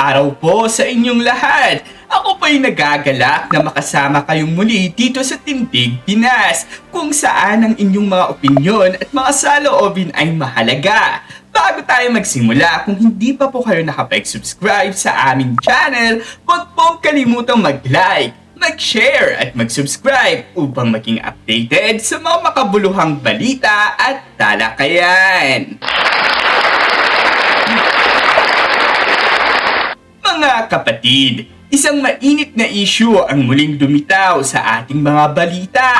araw po sa inyong lahat. Ako po'y nagagalak na makasama kayong muli dito sa Tindig Pinas, kung saan ang inyong mga opinyon at mga saloobin ay mahalaga. Bago tayo magsimula, kung hindi pa po kayo nakapag-subscribe sa aming channel, huwag pong kalimutang mag-like, mag-share at mag-subscribe upang maging updated sa mga makabuluhang balita at talakayan. Mga kapatid, isang mainit na issue ang muling dumitaw sa ating mga balita.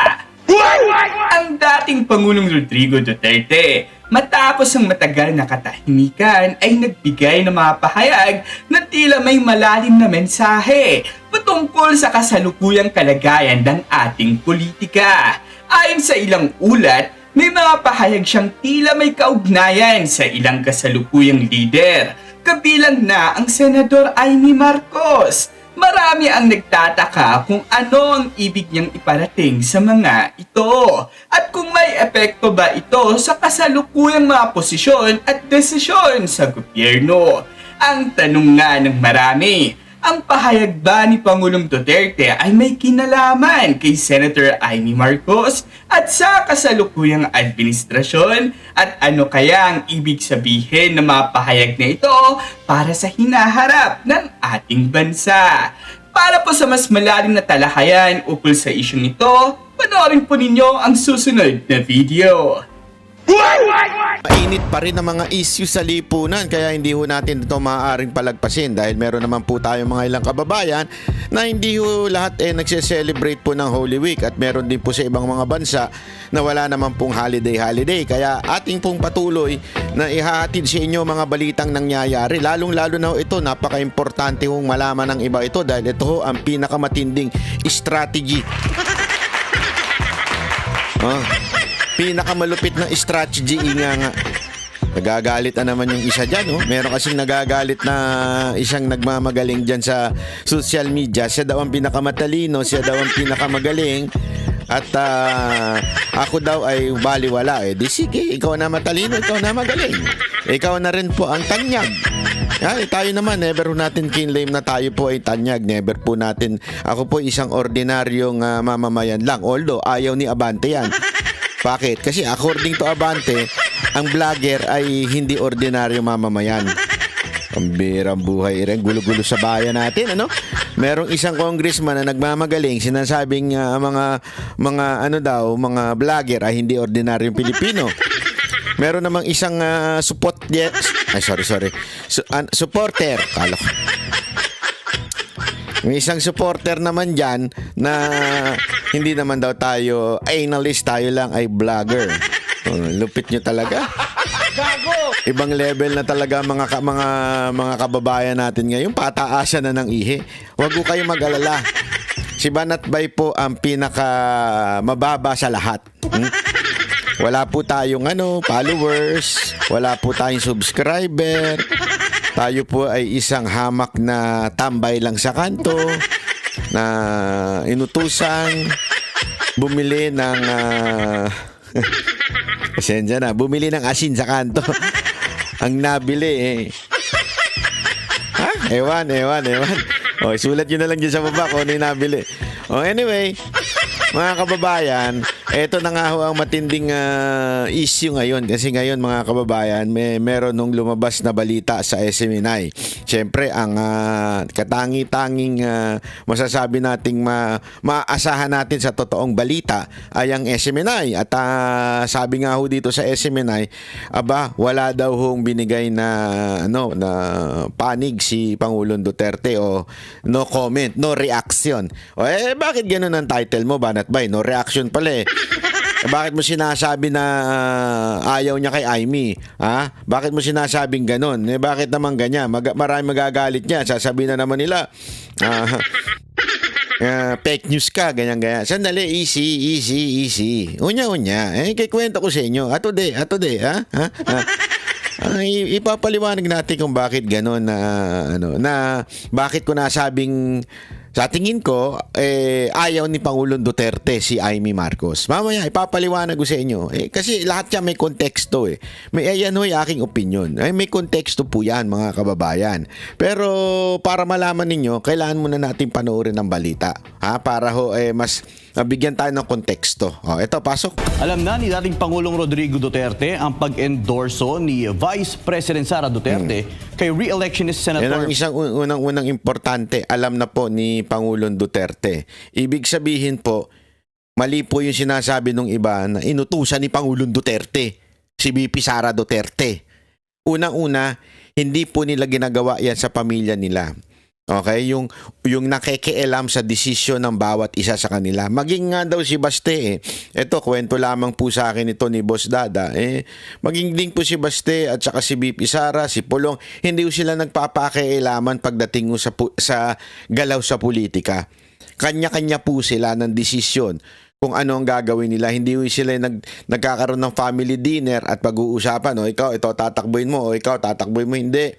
Ang dating Pangulong Rodrigo Duterte, matapos ang matagal na katahimikan, ay nagbigay ng mga pahayag na tila may malalim na mensahe patungkol sa kasalukuyang kalagayan ng ating politika. Ayon sa ilang ulat, may mga pahayag siyang tila may kaugnayan sa ilang kasalukuyang lider, kabilang na ang Senador Amy Marcos. Marami ang nagtataka kung ano ang ibig niyang iparating sa mga ito at kung may epekto ba ito sa kasalukuyang mga posisyon at desisyon sa gobyerno. Ang tanong nga ng marami, ang pahayag ba ni Pangulong Duterte ay may kinalaman kay Senator Amy Marcos at sa kasalukuyang administrasyon? At ano kaya ang ibig sabihin ng mga pahayag na ito para sa hinaharap ng ating bansa? Para po sa mas malalim na talakayan ukol sa isyong ito, panoorin po ninyo ang susunod na video. Mainit pa rin ang mga issue sa lipunan, kaya hindi ho natin ito maaaring palagpasin dahil meron naman po tayong mga ilang kababayan na hindi ho lahat nagse-celebrate po ng Holy Week at meron din po sa ibang mga bansa na wala naman pong holiday. Kaya ating pong patuloy na ihahatid sa inyo mga balitang nangyayari, lalong-lalo na ho ito, napaka-importante hong malaman ng iba ito dahil ito ho ang pinakamatinding strategy. Pinakamalupit na strategy nga. Nagagalit na naman yung isa dyan, oh. Meron kasing nagagalit na isang nagmamagaling dyan sa social media. Siya daw ang pinakamatalino, siya daw ang pinakamagaling. At ako daw ay baliwala. Di sige, ikaw na matalino, ikaw na magaling. Ikaw na rin po ang tanyag. Tayo naman, never po natin kinlaim na tayo po ay tanyag. Never po natin. Ako po isang ordinaryong mamamayan lang. Although, ayaw ni Abante yan. Bakit? Kasi according to Abante, ang vlogger ay hindi ordinaryo mamamayan. Ang birang buhay rin, gulo-gulo sa bayan natin, ano? Merong isang congressman na nagmamagaling, sinasabing mga vlogger ay hindi ordinaryong Pilipino. Meron namang isang supporter. Kala ko. May isang supporter naman dyan na hindi naman daw tayo analyst, tayo lang ay vlogger. Lupit nyo talaga. Ibang level na talaga mga kababayan natin ngayon. Pataasan na ng ihi. Huwag ko kayo mag-alala. Si Banat Bay po ang pinaka mababa sa lahat. Wala po tayong followers. Wala po tayong subscriber. Tayo po ay isang hamak na tambay lang sa kanto na inutusan bumili ng pasensya na, bumili ng asin sa kanto. Ang nabili Ewan. Sulat nyo na lang dyan sa baba kung ano yung nabili. Anyway, mga kababayan, eto na nga ho ang matinding issue ngayon. Kasi ngayon mga kababayan, meron nung lumabas na balita sa SMNI. Siyempre, ang katangi-tanging masasabi nating maasahan natin sa totoong balita ay ang SMNI. At sabi nga ho dito sa SMNI, wala daw hong binigay na panig si Pangulong Duterte o no comment, no reaction. Bakit ganun ang title mo, Banat Bay? No reaction pala bakit mo sinasabi na ayaw niya kay Amy? Bakit mo sinasabing ganun? Bakit naman ganyan? Marami magagalit niya. Sasabihin na naman nila, fake news ka, ganyan. Sandali, easy. Unya. Kikwento ko sa inyo. Atoday, ipapaliwanag natin kung bakit ganun na bakit ko nasabing Sa tingin ko, ayaw ni Pangulong Duterte si Amy Marcos. Mamaya, ipapaliwanag ko sa inyo. Kasi lahat yan may konteksto eh. Ayan ho'y aking opinion. May konteksto po yan, mga kababayan. Pero para malaman ninyo, kailangan muna natin panoorin ang balita. Para mas bigyan tayo ng konteksto. Ito, pasok. Alam na ni dating Pangulong Rodrigo Duterte ang pag-endorso ni Vice President Sara Duterte kay re-electionist Yan Senator... ang isang unang importante. Alam na po ni Pangulong Duterte. Ibig sabihin po, mali po yung sinasabi ng iba na inutusan ni Pangulong Duterte si VP Sara Duterte. Unang-una, hindi po nila ginagawa yan sa pamilya nila. Okay, yung nakikialam sa desisyon ng bawat isa sa kanila. Maging nga daw si Baste Ito, kwento lamang po sa akin ito ni Boss Dada. Maging din po si Baste at saka si BP Sara, si Pulong, hindi po sila nagpapakialaman pagdating sa galaw sa politika. Kanya-kanya po sila ng desisyon kung ano ang gagawin nila. Hindi sila nagkakaroon ng family dinner at pag-uusapan, ikaw, ito tatakbuhin mo, ikaw tatakbuhin mo, hindi.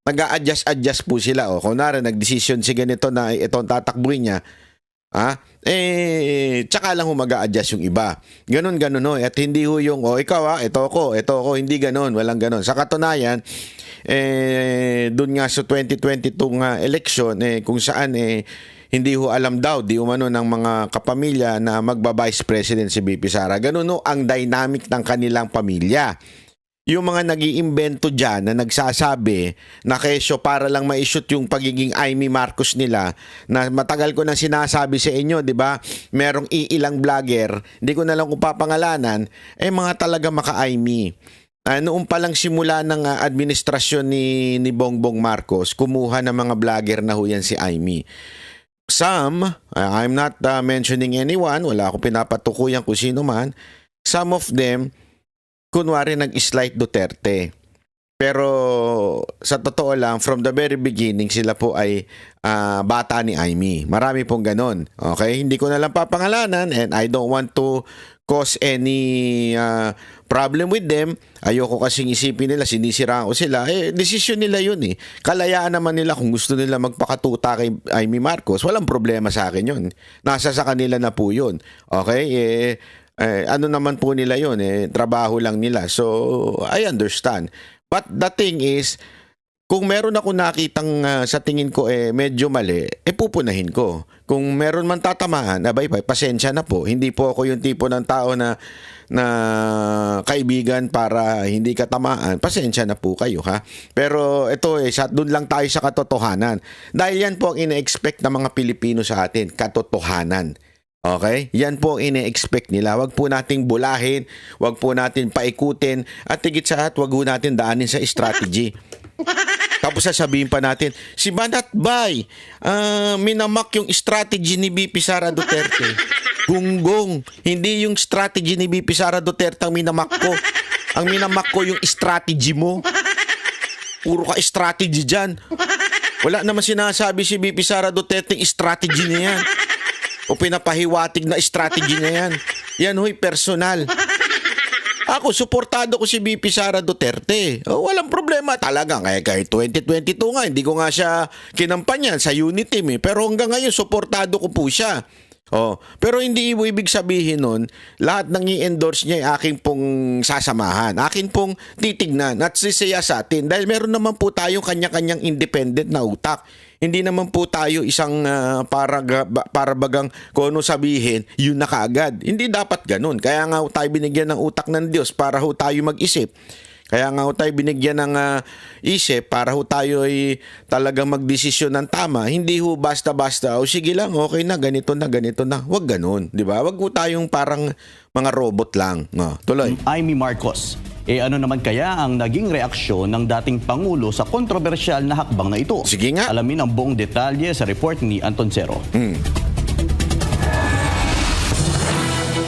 Nag-a-adjust po sila. Kunwari, nag-decision si ganito na itong tatakbuhin niya. Tsaka lang mag-a-adjust yung iba. Ganon. At hindi ho yung, ikaw ito ko. Hindi ganon. Walang ganon. Sa katunayan, dun nga sa 2022 nga election, kung saan, hindi ho alam daw, di umano ng mga kapamilya na magba-vice president si BP Sara. Ganon ang dynamic ng kanilang pamilya. Yung mga nag-iimbento dyan na nagsasabi na kesyo para lang ma-shoot yung pagiging Amy Marcos nila, na matagal ko nang sinasabi sa inyo, di ba? Merong iilang vlogger, hindi ko na lang kung papangalanan, mga talaga maka-Amy. Noong palang simula ng administrasyon ni Bongbong Marcos, kumuha ng mga vlogger na ho yan si Amy. Some, I'm not mentioning anyone, wala akong pinapatukuyan kung sino man, some of them, kunwari nag-slight Duterte. Pero sa totoo lang, from the very beginning, sila po ay bata ni Amy. Marami pong ganon. Okay? Hindi ko na lang papangalanan and I don't want to cause any problem with them. Ayoko kasing isipin nila, sinisiraan ko sila. Desisyon nila yun eh. Kalayaan naman nila kung gusto nila magpakatuta kay Amy Marcos. Walang problema sa akin yun. Nasa sa kanila na po yun. Okay? Ano naman po nila yun, trabaho lang nila. So, I understand. But the thing is, kung meron ako nakitang sa tingin ko medyo mali, pupunahin ko. Kung meron man tatamaan, abay, pasensya na po. Hindi po ako yung tipo ng tao na kaibigan para hindi ka tamaan. Pasensya na po kayo, ha? Pero ito doon lang tayo sa katotohanan. Dahil yan po ang ine-expect ng mga Pilipino sa atin, katotohanan. Okay? Yan po ang ine-expect nila. Wag po nating bulahin, wag po natin paikutin, at higit sa lahat, wag po natin daanin sa strategy. Tapos sasabihin pa natin, si Banat Bay, minamak yung strategy ni BP Sara Duterte. Gunggong, hindi yung strategy ni BP Sara Duterte ang minamak ko. Ang minamak ko yung strategy mo. Puro ka strategy dyan. Wala naman sinasabi si BP Sara Duterte yung strategy niya yan. O pinapahiwatig na strategy na yan. Yan ho'y personal. Ako, suportado ko si BP Sara Duterte. Walang problema talaga. Kahit 2022 nga, hindi ko nga siya kinampanyan sa unit team. Pero hanggang ngayon, suportado ko po siya. Pero hindi ibig sabihin nun, lahat ng i-endorse niya ay aking pong sasamahan. Akin pong titignan at sisaya sa atin. Dahil meron naman po tayong kanya-kanyang independent na utak. Hindi naman po tayo isang para bagang kung ano sabihin, yun na kaagad. Hindi dapat ganun. Kaya nga tayo binigyan ng utak ng Diyos para ho tayo mag-isip. Kaya nga ho tayo binigyan ng isip para ho tayo ay talagang magdesisyon ng tama. Hindi ho basta-basta, sige lang, okay na, ganito na. Huwag ganun, di ba? Huwag ho tayong parang mga robot lang. Tuloy. Amy Marcos. Ano naman kaya ang naging reaksyon ng dating Pangulo sa kontrobersyal na hakbang na ito? Sige nga. Alamin ang buong detalye sa report ni Anton Cero.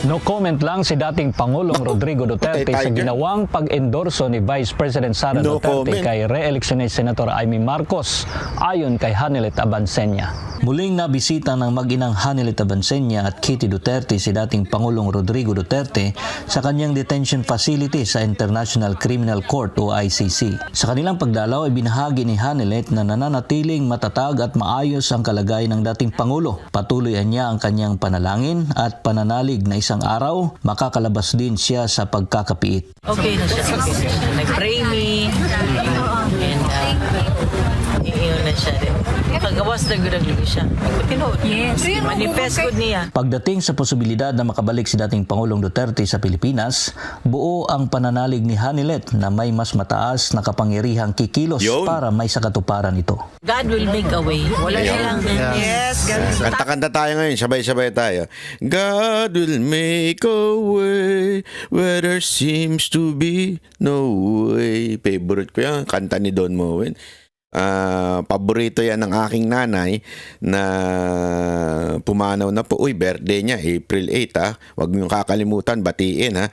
No comment lang si dating Pangulong Rodrigo Duterte sa ginawang pag-endorso ni Vice President Sara Duterte kay re-electionist Senator Amy Marcos ayon kay Hanelet Abansenya. Muling nabisita ng mag-inang Hanilet Abansenya at Kitty Duterte si dating Pangulong Rodrigo Duterte sa kanyang detention facility sa International Criminal Court o ICC. Sa kanilang pagdalaw ay binahagi ni Hanilet na nananatiling matatag at maayos ang kalagayan ng dating Pangulo. Patuloy niya ang kanyang panalangin at pananalig na isang araw makakalabas din siya sa pagkakapiit. Okay na siya. Nag-pray me. And iyon na siya. Kagawas na gudang-gudu siya. Yes. Manifest good niya. Pagdating sa posibilidad na makabalik si dating Pangulong Duterte sa Pilipinas, buo ang pananalig ni Hanilet na may mas mataas na kapangyarihang kikilos Yun. para may sakatuparan ito. God will make a way. Wala silang yes. Kanta-kanta tayo ngayon, sabay-sabay tayo. God will make a way where there seems to be no way. Favorite ko yan, kanta ni Don Moen. Paborito yan ng aking nanay na pumanaw na po. Uy, birthday niya, April 8 ha. Huwag niyong kakalimutan, batiin ha.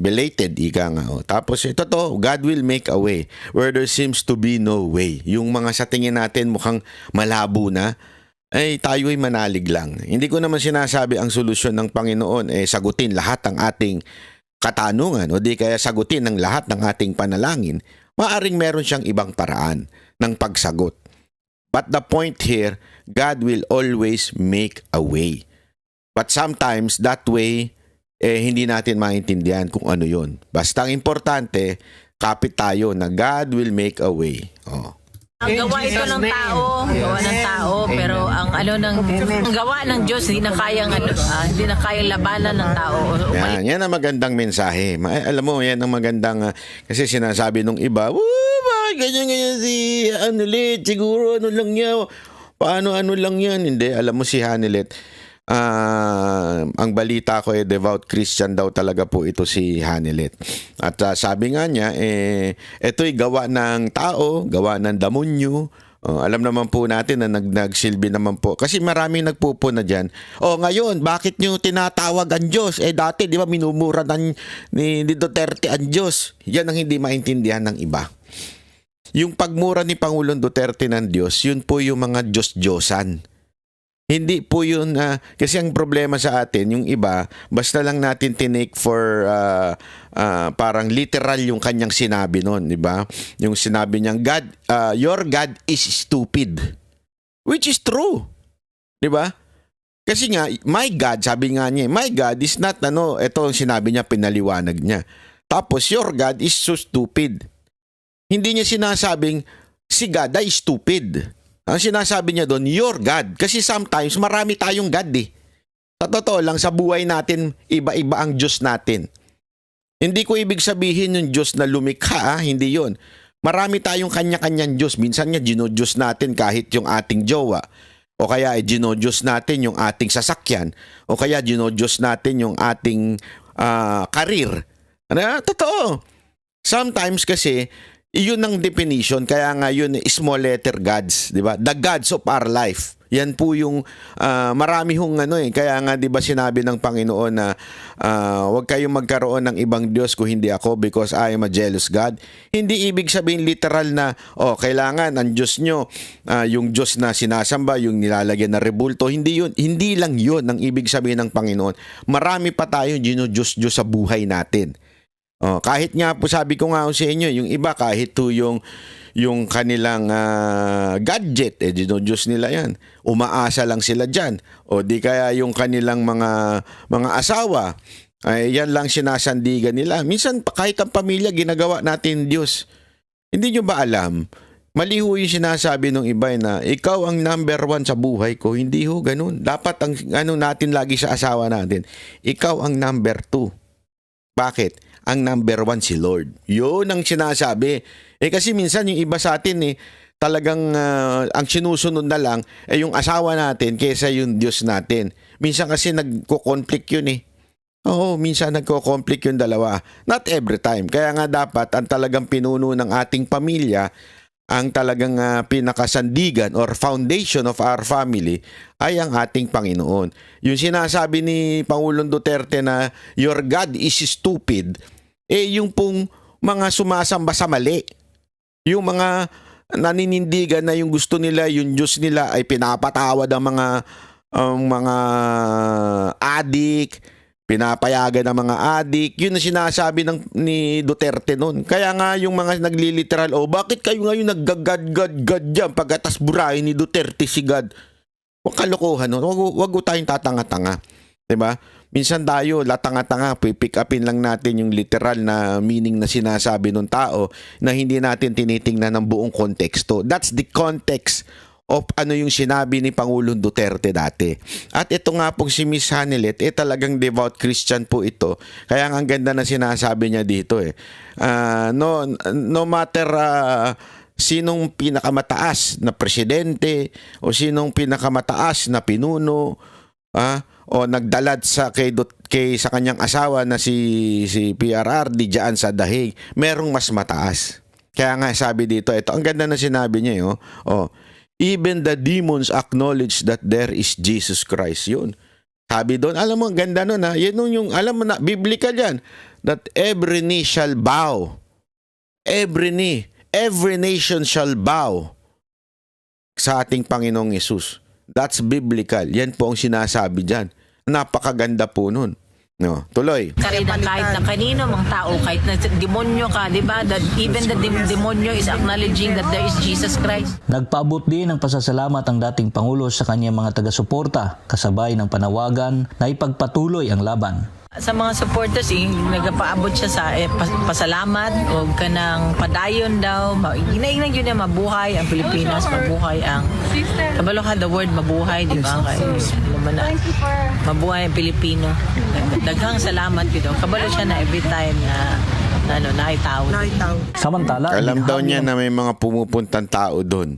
Belated, ika nga. Oh. Tapos ito to, God will make a way where there seems to be no way. Yung mga sa tingin natin mukhang malabo na, ay tayo ay manalig lang. Hindi ko naman sinasabi ang solusyon ng Panginoon sagutin lahat ng ating katanungan o di kaya sagutin ng lahat ng ating panalangin. Maaring meron siyang ibang paraan ng pagsagot. But the point here, God will always make a way. But sometimes that way, hindi natin maintindihan kung ano yun. Basta ang importante, kapit tayo na God will make a way. Oh. Ang gawa ito ng tao, gawa ng tao, pero ang gawa ng Diyos hindi na kayang labanan ng tao. Yan ang magandang mensahe. Alam mo, yan ang magandang kasi sinasabi nung iba, ganyan si Hanilet, siguro ano lang yan, paano ano lang yan. Hindi, alam mo si Hanilet, ang balita ko devout Christian daw talaga po ito si Hanilet. At sabi nga niya, ito'y gawa ng tao, gawa ng damonyo. Alam naman po natin na nagsilbi naman po. Kasi maraming nagpupuna dyan. Ngayon, bakit nyo tinatawag ang Diyos? Dati, di ba, minumura ni Duterte ang Diyos. Yan ang hindi maintindihan ng iba. Yung pagmura ni Pangulong Duterte ng Diyos, yun po yung mga Diyos-Diyosan. Hindi po yun, kasi ang problema sa atin, yung iba, basta lang natin tinake for parang literal yung kanyang sinabi nun, di ba? Yung sinabi niyang, your God is stupid. Which is true. Di ba? Kasi nga, my God, sabi nga niya, my God is not, ito ang sinabi niya, pinaliwanag niya. Tapos, your God is so stupid. Hindi niya sinasabing, si God ay stupid. Ang sinasabi niya doon, your God. Kasi sometimes, marami tayong God Sa totoo lang, sa buhay natin, iba-iba ang Diyos natin. Hindi ko ibig sabihin yung Diyos na lumikha, hindi yon. Marami tayong kanya-kanyang Diyos. Minsan nga, ginodiyos natin kahit yung ating jowa. O kaya, ginodiyos natin yung ating sasakyan. O kaya, ginodiyos natin yung ating karir. Totoo. Sometimes kasi, iyon ang definition, kaya nga yun small letter gods, di ba? The gods of our life. Yan po yung marami hong kaya nga 'di ba sinabi ng Panginoon na huwag kayong magkaroon ng ibang Diyos kung hindi ako because I am a jealous God. Hindi ibig sabihin literal na kailangan ang Diyos nyo yung Diyos na sinasamba, yung nilalagyan na rebulto. Hindi yun, hindi lang yun ang ibig sabihin ng Panginoon. Marami pa tayong Diyos sa buhay natin. Kahit nga po sabi ko nga sa inyo, yung iba kahit to yung kanilang gadget, Diyos nila yan. Umaasa lang sila dyan. O di kaya yung kanilang mga asawa, yan lang sinasandigan nila. Minsan kahit ang pamilya ginagawa natin Diyos. Hindi nyo ba alam? Mali ho yung sinasabi ng iba na ikaw ang number 1 sa buhay ko. Hindi ho ganun. Dapat ang natin lagi sa asawa natin, ikaw ang number 2. Bakit? Ang number 1 si Lord. Yun ang sinasabi. Kasi minsan yung iba sa atin talagang ang sinusunod na lang yung asawa natin kaysa yung Diyos natin. Minsan kasi nagko-conflict yun Oo, minsan nagko-conflict yung dalawa. Not every time. Kaya nga dapat ang talagang pinuno ng ating pamilya, ang talagang pinakasandigan or foundation of our family ay ang ating Panginoon. Yung sinasabi ni Pangulong Duterte na your God is stupid, yung pong mga sumasamba sa mali. Yung mga naninindigan na yung gusto nila, yung Diyos nila ay pinapatawad ang mga adik, pinapayagan ng mga adik. Yun na sinasabi ni Duterte noon. Kaya nga yung mga nagliliteral, bakit kayo ngayon naggagad-gad dyan pagkatas burahin ni Duterte si God? Huwag kalokohan nun. Huwag tayong tatanga-tanga. Diba? Minsan tayo, latanga-tanga, pick upin lang natin yung literal na meaning na sinasabi ng tao na hindi natin tinitingnan ng buong konteksto. That's the context of ano yung sinabi ni Pangulong Duterte dati. At ito nga pong si Miss Hanelet, talagang devout Christian po ito. Kaya ang ganda na sinasabi niya dito no matter sinong pinakamataas na presidente o sinong pinakamataas na pinuno o nagdalad sa kanyang asawa na si PRRD diyan sa dahig, merong mas mataas. Kaya nga sabi dito, ito ang ganda na sinabi niya even the demons acknowledge that there is Jesus Christ. Yun. Sabi doon, alam mo, ang ganda nun yan yung, alam mo na, biblical yan, that every knee shall bow. Every nation shall bow sa ating Panginoong Yesus. That's biblical. Yan po ang sinasabi dyan. Napakaganda po nun. No, tuloy. Kahit na kanino mga tao, kahit na demonyo ka, di ba? That even the demonyo is acknowledging that there is Jesus Christ. Nagpaabot din ng pasasalamat ang dating Pangulo sa kanyang mga taga-suporta, kasabay ng panawagan na ipagpatuloy ang laban. Sa mga supporters, nagpaabot siya sa pasalamat o kanang padayon daw. Inainag yun na mabuhay ang Pilipinas, mabuhay ang kabalokan the word mabuhay, di ba? Mabuhay ang Pilipino. Daghang salamat yun. Kabalo siya na every time na naitaw. Samantala, alam daw niya na may mga pumupuntang tao doon.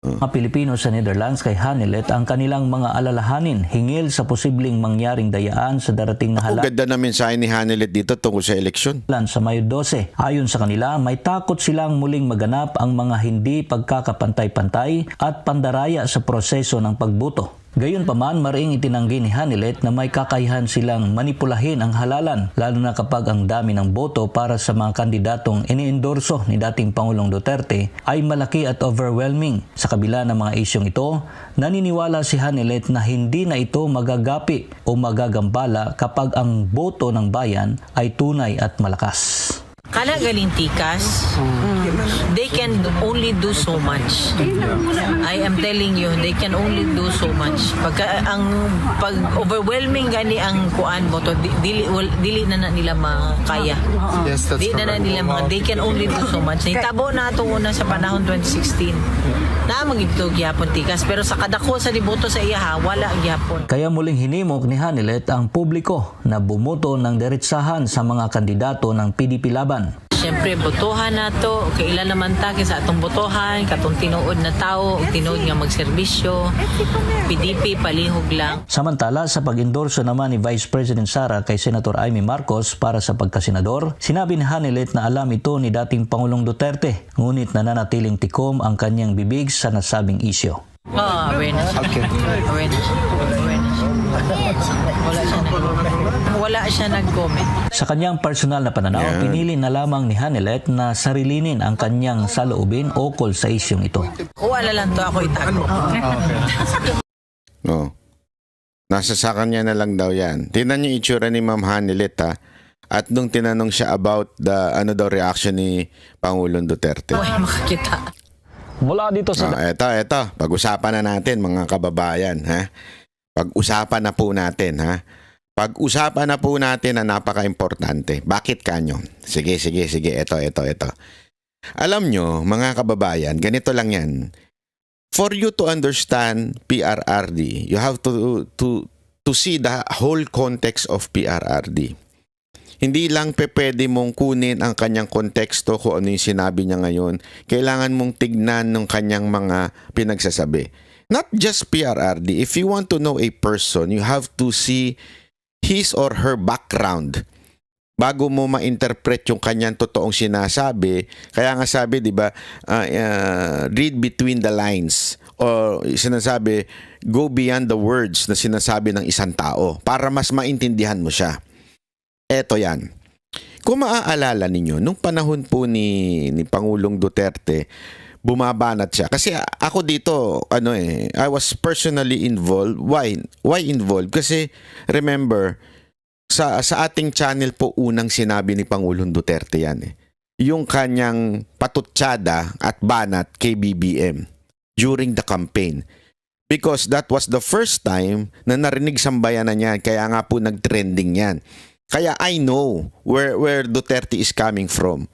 Mga Pilipino sa Netherlands kay Hanelet ang kanilang mga alalahanin hingil sa posibleng mangyaring dayaan sa darating na halalan Ganda na mensahe ni Hanelet dito tungkol sa eleksyon. sa Mayo 12. Ayon sa kanila, may takot silang muling maganap ang mga hindi pagkakapantay-pantay at pandaraya sa proseso ng pagboto. Gayunpaman, mariing itinanggi ni Hanelet na may kakayahan silang manipulahin ang halalan, lalo na kapag ang dami ng boto para sa mga kandidatong iniendorso ni dating Pangulong Duterte ay malaki at overwhelming. Sa kabila ng mga isyong ito, naniniwala si Hanelet na hindi na ito magagapi o magagambala kapag ang boto ng bayan ay tunay at malakas. Kana galing tikas, they can only do so much. I am telling you, they can only do so much. Pag overwhelming gani ang kuan mo to, dili na nila makaya. Yes, that's Di na nila they can only do so much. Nitabo na ito una sa panahon 2016. Na magigito gyapon tikas, pero sa kadako sa liboto sa iya wala gyapon. Kaya muling hinimok ni Hanelet ang publiko na bumoto ng diretsahan sa mga kandidato ng PDP laban. Siyempre, botohan na to. Kailan naman ta sa atong botohan, katong tinuod na tao, tinuod nga magserbisyo. PDP, palihog lang. Samantala, sa pag-endorso naman ni Vice President Sara kay Senator Amy Marcos para sa pagkasenador, sinabi ni Hanelet na alam ito ni dating Pangulong Duterte, ngunit nananatiling tikom ang kanyang bibig sa nasabing isyo. Awareness. Okay. Awareness. Wala siya nag-comment. Sa kanyang personal na pananaw, pinili na lamang ni Hanelet na sarilinin ang kanyang saloobin ukol sa isyong ito. Wala lang to ako itago. No. Nasa sa kanya na lang daw yan. Tingnan niyo itsura ni Ma'am Hanelet At nung tinanong siya about the reaction ni Pangulong Duterte. Huwag makakita. Mula dito sa... Eto. Pag-usapan na natin mga kababayan. Pag-usapan na po natin. Pag-usapan na po natin na napaka-importante. Bakit kanyo? Sige. Ito. Alam nyo, mga kababayan, ganito lang yan. For you to understand PRRD, you have to see the whole context of PRRD. Hindi lang pwede mong kunin ang kanyang konteksto kung ano yung sinabi niya ngayon. Kailangan mong tignan ng kanyang mga pinagsasabi. Not just PRRD. If you want to know a person, you have to see his or her background bago mo ma-interpret yung kanyang totoong sinasabi. Kaya nga sabi, di ba, read between the lines. O sinasabi, go beyond the words na sinasabi ng isang tao para mas maintindihan mo siya. Eto yan. Kung maaalala ninyo, nung panahon po ni Pangulong Duterte, bumabanat siya. Kasi ako dito, I was personally involved. Why involved? Kasi remember, sa ating channel po unang sinabi ni Pangulong Duterte yan yung kanyang patutsada at banat kay BBM during the campaign. Because that was the first time na narinig sambayanan niya. Kaya nga po nag-trending yan. Kaya I know where Duterte is coming from.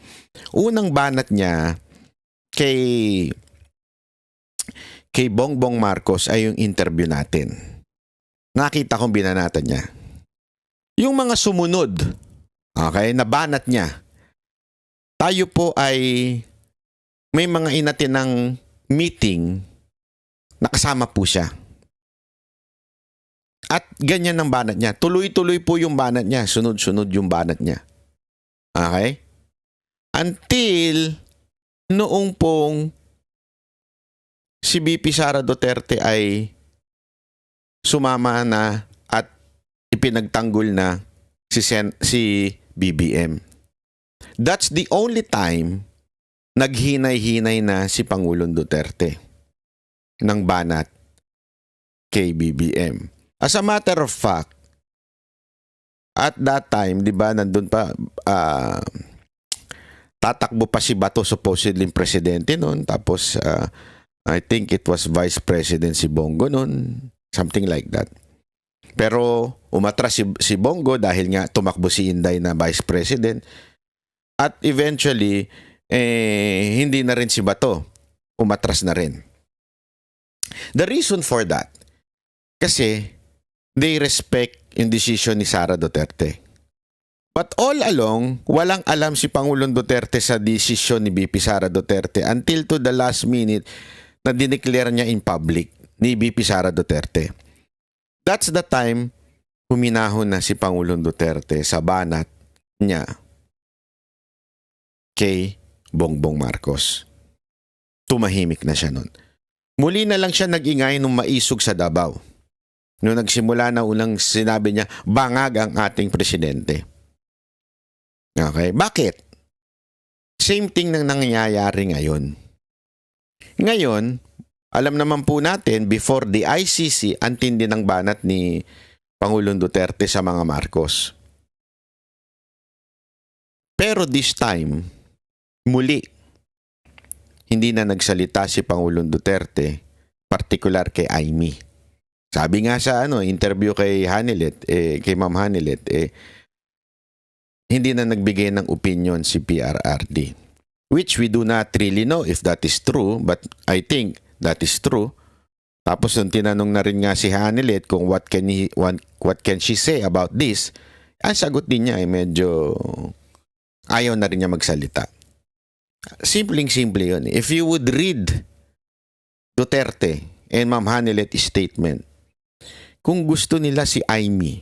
Unang banat niya kay Bongbong Marcos ay yung interview natin. Nakita kong binanatan niya. Yung mga sumunod, okay, nabanat niya. Tayo po ay may mga inatinang meeting, nakasama po siya. At ganyan ang banat niya. Tuloy-tuloy po yung banat niya. Sunod-sunod yung banat niya. Okay? Until noong pong si VP Sara Duterte ay sumama na at ipinagtanggol na si BBM. That's the only time naghinay-hinay na si Pangulong Duterte ng banat kay BBM. As a matter of fact, at that time, di ba, nandun pa, tatakbo pa si Bato, supposedly presidente noon. Tapos, I think it was Vice President si Bongo noon. Something like that. Pero, umatras si Bongo dahil nga tumakbo si Inday na Vice President. At eventually, hindi na rin si Bato. Umatras na rin. The reason for that, kasi they respect yung decision ni Sara Duterte. But all along, walang alam si Pangulong Duterte sa desisyon ni BP Sara Duterte until to the last minute na dineclare niya in public ni BP Sara Duterte. That's the time huminahon na si Pangulong Duterte sa banat niya kay Bongbong Marcos. Tumahimik na siya nun. Muli na lang siya nag-ingay nung maisog sa Davao. Nung nagsimula na unang sinabi niya, bangag ang ating presidente. Okay, bakit? Same thing nang nangyayari ngayon. Ngayon, alam naman po natin, before the ICC, ang tindi ng banat ni Pangulong Duterte sa mga Marcos. Pero this time, muli, hindi na nagsalita si Pangulong Duterte, particular kay Amy. Sabi nga sa interview kay Hanilet, kay Ma'am Hanilet, hindi na nagbigay ng opinion si PRRD. Which we do not really know if that is true, but I think that is true. Tapos nung tinanong na rin nga si Hanilet kung what can she say about this, ang sagot din niya ay medyo ayaw na rin niya magsalita. Simpleng-simple yun. If you would read Duterte and Ma'am Hanilet's statement, kung gusto nila si Amy,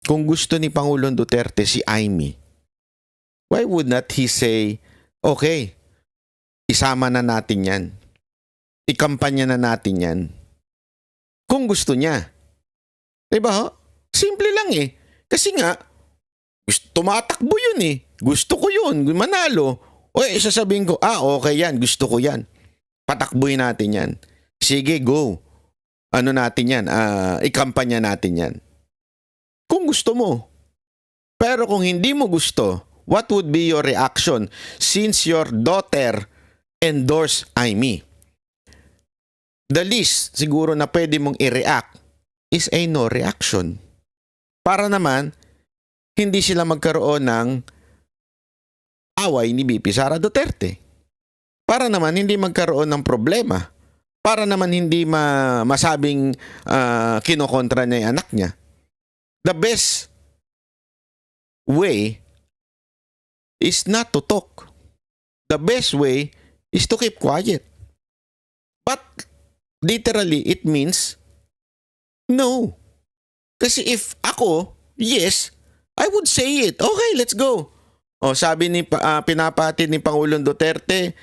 kung gusto ni Pangulong Duterte si Amy, why would not he say, okay, isama na natin yan. Ikampanya na natin yan. Kung gusto niya. Diba ho? Simple lang Kasi nga, tumatakbo yun Gusto ko yun, manalo. O sasabihin ko, okay yan, gusto ko yan. Patakbuhin natin yan. Sige, go. Ano natin yan? Ikampanya natin yan. Kung gusto mo. Pero kung hindi mo gusto, what would be your reaction since your daughter endorsed Amy? The least siguro na pwede mong i-react is a no reaction. Para naman, hindi sila magkaroon ng away ni BP Sara Duterte. Para naman hindi magkaroon ng problema. Para naman hindi masabing kinokontra niya yung anak niya. The best way is not to talk. The best way is to keep quiet. But literally, it means no. Kasi if ako, yes, I would say it. Okay, let's go. Sabi ni pinapatid ni Pangulong Duterte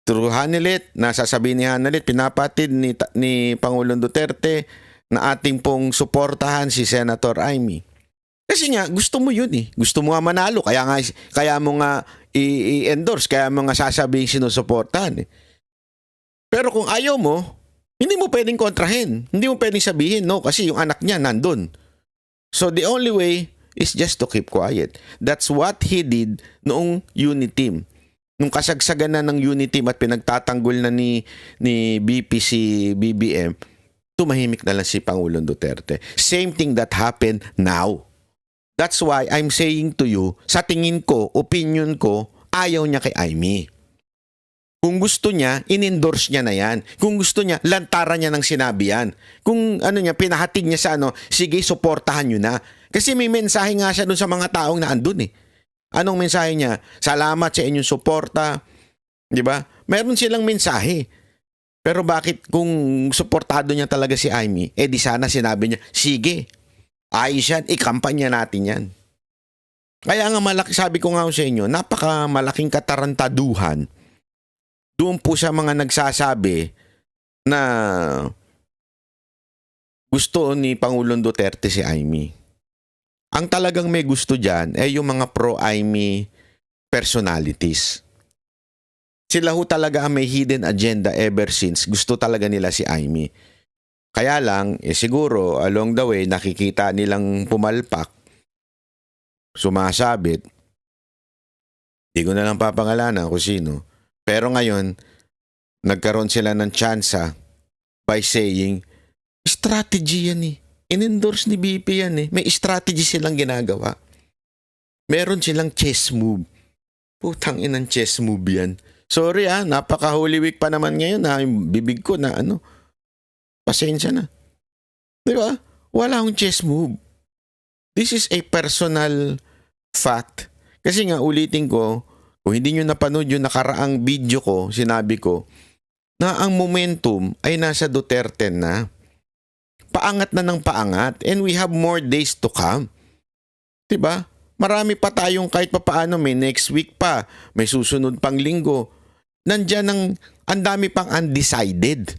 through Hanilet, nasasabi ni Hanilet, pinapatid ni Pangulong Duterte na ating pong suportahan si Senator Amy. Kasi nga, gusto mo yun Gusto mo nga manalo. Kaya mo nga i-endorse, kaya mga sasabihin sinusuportahan. Pero kung ayaw mo, hindi mo pwedeng kontrahin. Hindi mo pwedeng sabihin, no, kasi yung anak niya nandun. So the only way is just to keep quiet. That's what he did noong unit team. Nung kasagsagan na ng unit team at pinagtatanggol na ni BP si BBM, tumahimik na lang si Pangulong Duterte. Same thing that happened now. That's why I'm saying to you, sa tingin ko, opinion ko, ayaw niya kay Amy. Kung gusto niya, in-endorse niya na yan. Kung gusto niya, lantaran niya ng sinabi yan. Kung pinahatid niya sa sige, suportahan niyo na. Kasi may mensahe nga siya dun sa mga taong na andun eh. Anong mensahe niya? Salamat sa inyong suporta. Di ba? Meron silang mensahe. Pero bakit kung suportado niya talaga si Amy, di sana sinabi niya, sige, ayos yan, ikampanya natin yan. Kaya nga sabi ko nga sa inyo, napakamalaking katarantaduhan doon po sa mga nagsasabi na gusto ni Pangulong Duterte si Amy. Ang talagang may gusto dyan yung mga pro-Amy personalities. Sila ho talaga ang may hidden agenda ever since. Gusto talaga nila si Amy. Kaya lang, siguro along the way, nakikita nilang pumalpak, sumasabit. Di ko na lang papangalanan kung sino. Pero ngayon, nagkaroon sila ng tsansa by saying, strategy yan eh. In-endorse ni BP yan eh. May strategy silang ginagawa. Meron silang chess move. Putang inang chess move yan. Sorry napaka Holy Week pa naman ngayon yung bibig ko na pasensya na. Di ba? Wala akong chess move. This is a personal fact. Kasi nga ulitin ko, kung hindi nyo napanood yung nakaraang video ko, sinabi ko, na ang momentum ay nasa Duterte na. Paangat na ng paangat and we have more days to come. Diba? Marami pa tayong kahit papaano, may next week pa, may susunod pang linggo. Nandiyan ang dami pang undecided.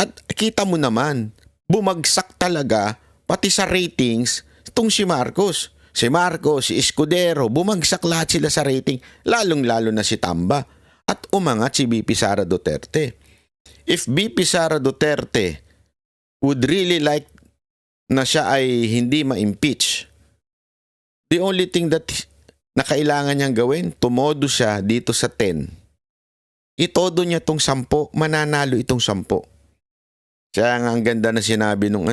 At kita mo naman, bumagsak talaga pati sa ratings itong si Marcos. Si Marcos, si Escudero, bumagsak lahat sila sa rating, lalong-lalo na si Tamba. At umangat si BP Sara Duterte. If BP Sara Duterte would really like na siya ay hindi ma-impeach, the only thing that na kailangan niyang gawin, tumodo siya dito sa 10. Itodo niya tong 10, mananalo itong 10. Kaya nga ang ganda na sinabi nung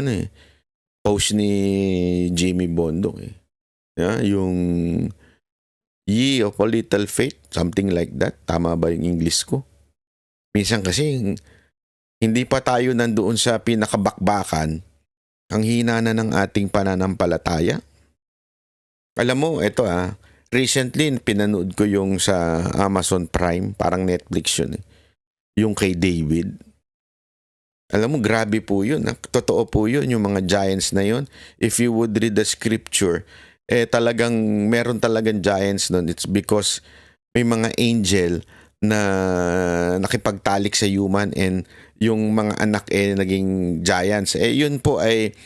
post ni Jimmy Bondok yung ye of a little faith, something like that. Tama ba yung English ko? Minsan kasi hindi pa tayo nandoon sa pinakabakbakan, ang hina na ng ating pananampalataya. Alam mo, ito recently pinanood ko yung sa Amazon Prime, parang Netflix yun yung kay David. Alam mo, grabe po yun. Totoo po yun, yung mga giants na yun. If you would read the scripture, talagang meron talagang giants nun. It's because may mga angel na nakipagtalik sa human and yung mga anak naging giants. Yun po ay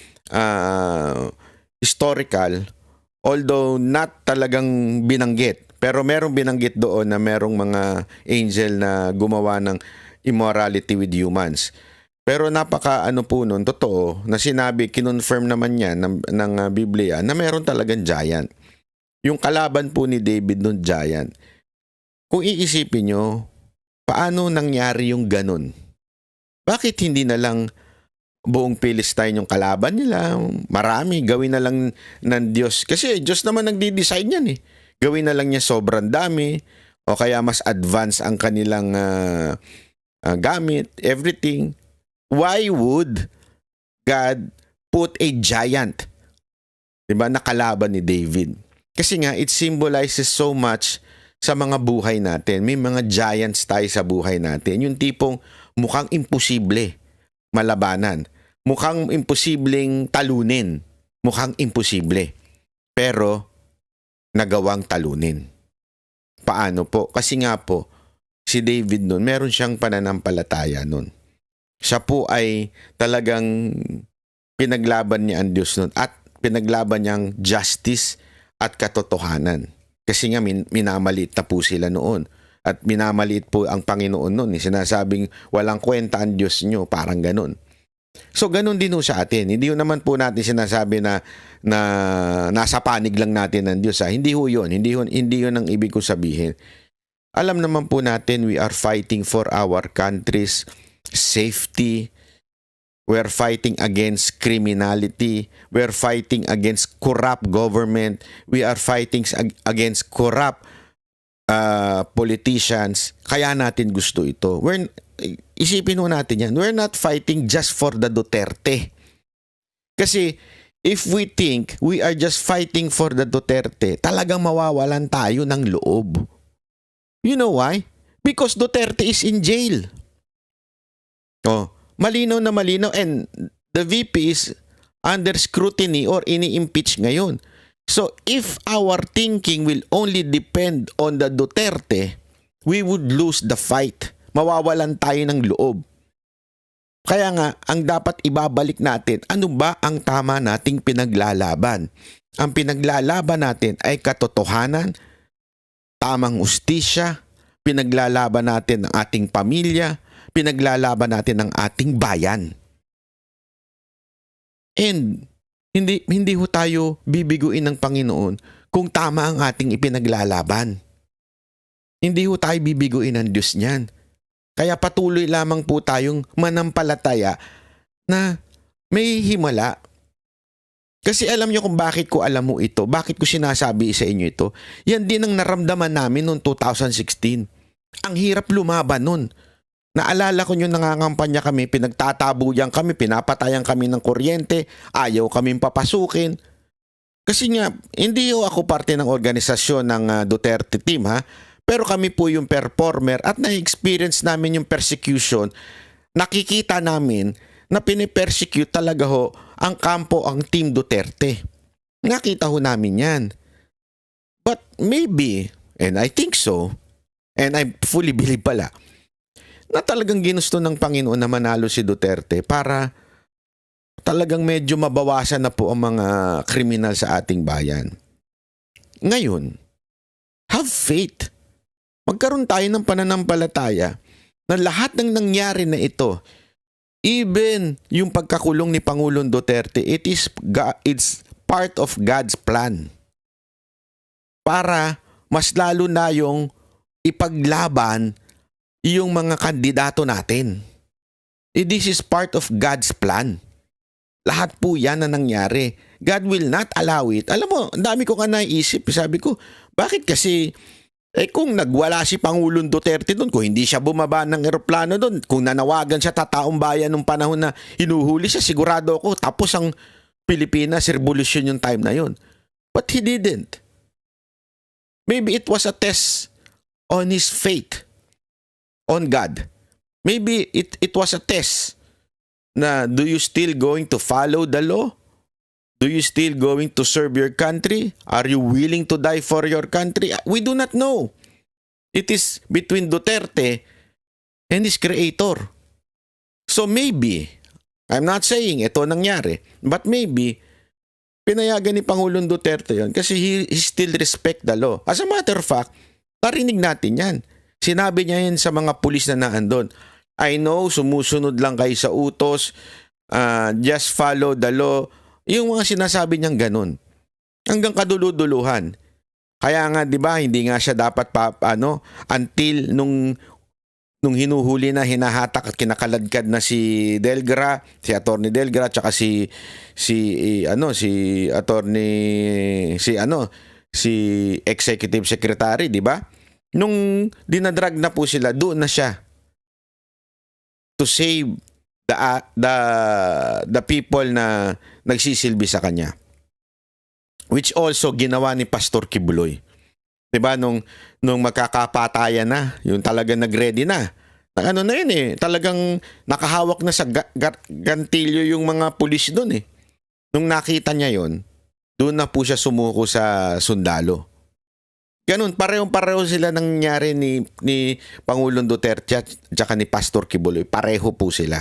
historical, although not talagang binanggit. Pero merong binanggit doon na merong mga angel na gumawa ng immorality with humans. Pero napaka po nun, totoo, na sinabi, kinonfirm naman niya ng Biblia na meron talagang giant. Yung kalaban po ni David nun, giant. Kung iisipin nyo, paano nangyari yung ganun? Bakit hindi na lang buong Philistine yung kalaban nila? Marami, gawin na lang ng Diyos. Kasi Diyos naman nagdi-decide yan eh. Gawin na lang niya sobrang dami o kaya mas advanced ang kanilang gamit, everything. Why would God put a giant, diba, na kalaban ni David? Kasi nga, it symbolizes so much sa mga buhay natin. May mga giants tayo sa buhay natin. Yung tipong mukhang imposible malabanan. Mukhang imposibleng talunin. Mukhang imposible. Pero, nagawang talunin. Paano po? Kasi nga po, si David nun, meron siyang pananampalataya nun. Siya po ay talagang pinaglaban niya ang Diyos nun at pinaglaban niyang justice at katotohanan. Kasi nga minamaliit na po sila noon. At minamaliit po ang Panginoon noon. Sinasabing walang kwenta ang Diyos nyo. Parang ganun. So ganun din ho sa atin. Hindi ho naman po natin sinasabi na nasa panig lang natin ng Diyos. Hindi ho yun. Hindi yun ang ibig ko sabihin. Alam naman po natin we are fighting for our country's safety. We're fighting against criminality. We're fighting against corrupt government. We are fighting against corrupt politicians. Kaya natin gusto ito. Isipin mo natin yan. We're not fighting just for the Duterte. Kasi if we think we are just fighting for the Duterte, talagang mawawalan tayo ng loob. You know why? Because Duterte is in jail. Oh, malinaw na malinaw, and the VP is under scrutiny or ini-impeach ngayon. So if our thinking will only depend on the Duterte, we would lose the fight. Mawawalan tayo ng loob. Kaya nga, ang dapat ibabalik natin, ano ba ang tama nating pinaglalaban? Ang pinaglalaban natin ay katotohanan, tamang ustisya, pinaglalaban natin ang ating pamilya, pinaglalaban natin ang ating bayan. And hindi ho tayo bibiguin ng Panginoon kung tama ang ating ipinaglalaban. Hindi ho tayo bibiguin ng Diyos niyan. Kaya patuloy lamang po tayong manampalataya na may himala. Kasi alam niyo kung bakit ko alam mo ito, bakit ko sinasabi sa inyo ito. Yan din ang naramdaman namin noong 2016. Ang hirap lumaban nun. Naalala ko nyo, nangangampanya kami, pinagtatabuyan kami, pinapatayan kami ng kuryente, ayaw kaming papasukin. Kasi nga, hindi ako parte ng organisasyon ng Duterte team ha, pero kami po yung performer at na-experience namin yung persecution. Nakikita namin na pinipersecute talaga ho ang kampo, ang team Duterte. Nakita ho namin yan. But maybe, and I think so, and I fully believe pala, na talagang ginusto ng Panginoon na manalo si Duterte para talagang medyo mabawasan na po ang mga kriminal sa ating bayan. Ngayon, have faith. Magkaroon tayo ng pananampalataya na lahat ng nangyari na ito, even yung pagkakulong ni Pangulong Duterte, it's part of God's plan. Para mas lalo na yung ipaglaban yung mga kandidato natin. This is part of God's plan. Lahat po yan na nangyari. God will not allow it. Alam mo, ang dami ko nga naisip. Sabi ko, bakit kasi kung nagwala si Pangulong Duterte doon, kung hindi siya bumaba ng eroplano doon, kung nanawagan siya tataong bayan nung panahon na hinuhuli siya, sigurado ako tapos ang Pilipinas revolution yung time na yun. But he didn't. Maybe it was a test on his faith on God. Maybe it was a test na do you still going to follow the law? Do you still going to serve your country? Are you willing to die for your country? We do not know. It is between Duterte and his creator. So maybe, I'm not saying ito nangyari, but maybe pinayagan ni Pangulong Duterte yon kasi he still respect the law. As a matter of fact, narinig natin yan. Sinabi niya yan sa mga pulis na naandun. I know, sumusunod lang kayo sa utos, just follow the law. Yung mga sinasabi niyang ganun. Hanggang kaduluduluhan. Kaya nga, di ba, hindi nga siya dapat until nung hinuhuli na, hinahatak at kinakaladkad na si Delgra, si Attorney Delgra, tsaka si Executive Secretary, di ba? Nung dinadrag na po sila, doon na siya to save the people na nagsisilbi sa kanya. Which also ginawa ni Pastor Kibuloy. Diba nung magkakapatayan na, yung talagang nag-ready na. Ano na yun eh, talagang nakahawak na sa gantilyo yung mga pulis doon eh. Nung nakita niya yon, doon na po siya sumuko sa sundalo. Ganun, parehong-pareho sila nangyari ni Pangulong Duterte at saka ni Pastor Kibuloy. Pareho po sila.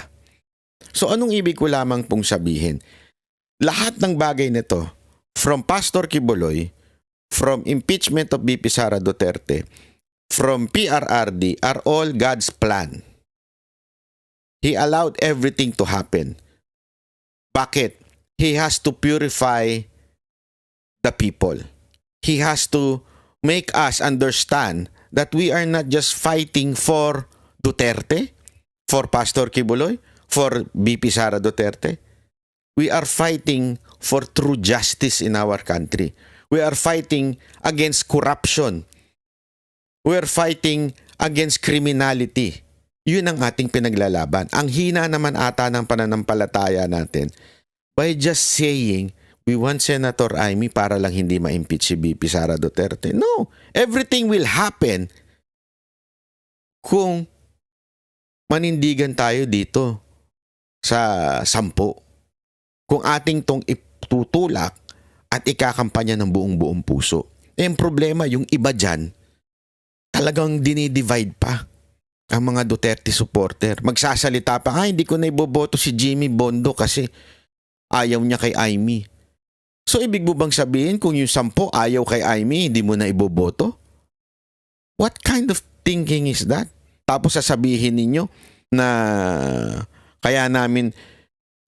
So anong ibig ko lamang pong sabihin? Lahat ng bagay nito, from Pastor Kibuloy, from impeachment of BP Sara Duterte, from PRRD are all God's plan. He allowed everything to happen. Bakit? He has to purify the people. He has to make us understand that we are not just fighting for Duterte, for Pastor Kibuloy, for BP Sara Duterte. We are fighting for true justice in our country. We are fighting against corruption. We are fighting against criminality. Yun ang ating pinaglalaban. Ang hina naman ata ng pananampalataya natin by just saying, we want Senator Amy para lang hindi ma-impeach si BP Sara Duterte. No, everything will happen kung manindigan tayo dito sa 10. Kung ating tong itutulak at ikakampanya ng buong puso. Eh, ang problema, yung iba dyan, talagang dinidivide pa ang mga Duterte supporter. Magsasalita pa, hindi ko na iboboto si Jimmy Bondo kasi ayaw niya kay Amy. So, ibig mo bang sabihin kung yung 10 ayaw kay Amy, hindi mo na iboboto? What kind of thinking is that? Tapos sasabihin ninyo na kaya namin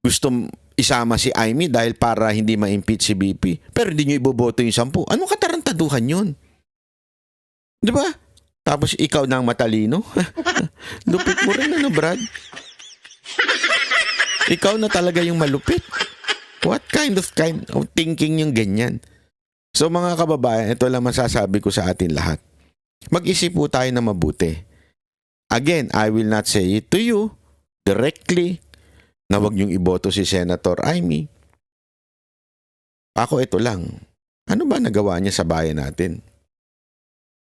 gusto isama si Amy dahil para hindi ma-impeach si BP. Pero hindi nyo iboboto yung 10. Anong katarantaduhan yun? Di ba? Tapos ikaw na ang matalino. Lupit mo rin, Brad? Ikaw na talaga yung malupit. What kind of thinking yung ganyan? So mga kababayan, ito lang masasabi ko sa atin lahat. Mag-isip po tayo na mabuti. Again, I will not say it to you directly na wag niyong iboto si Senator Amy. Ako ito lang. Ano ba nagawa niya sa bayan natin?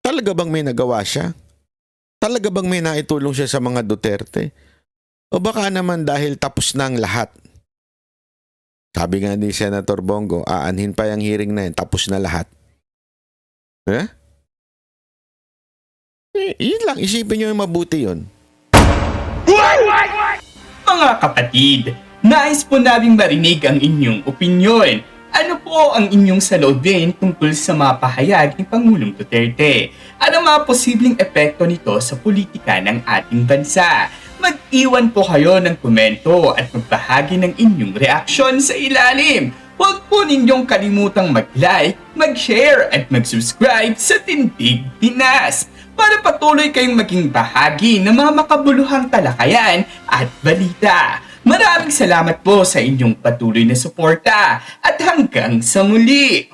Talaga bang may nagawa siya? Talaga bang may naitulong siya sa mga Duterte? O baka naman dahil tapos na ang lahat? Sabi nga ni Senator Bongo, aanhin pa yung hearing na yun, tapos na lahat. Yun lang, isipin niyo yung mabuti yun. Mga kapatid, nais po naming marinig ang inyong opinyon. Ano po ang inyong saloobin tungkol sa mga pahayag ni Pangulong Duterte? Ano mga posibleng epekto nito sa politika ng ating bansa? Mag-iwan po kayo ng komento at magbahagi ng inyong reaksyon sa ilalim. Huwag po ninyong kalimutang mag-like, mag-share at mag-subscribe sa Tindig Pinas para patuloy kayong maging bahagi ng mga makabuluhang talakayan at balita. Maraming salamat po sa inyong patuloy na suporta at hanggang sa muli!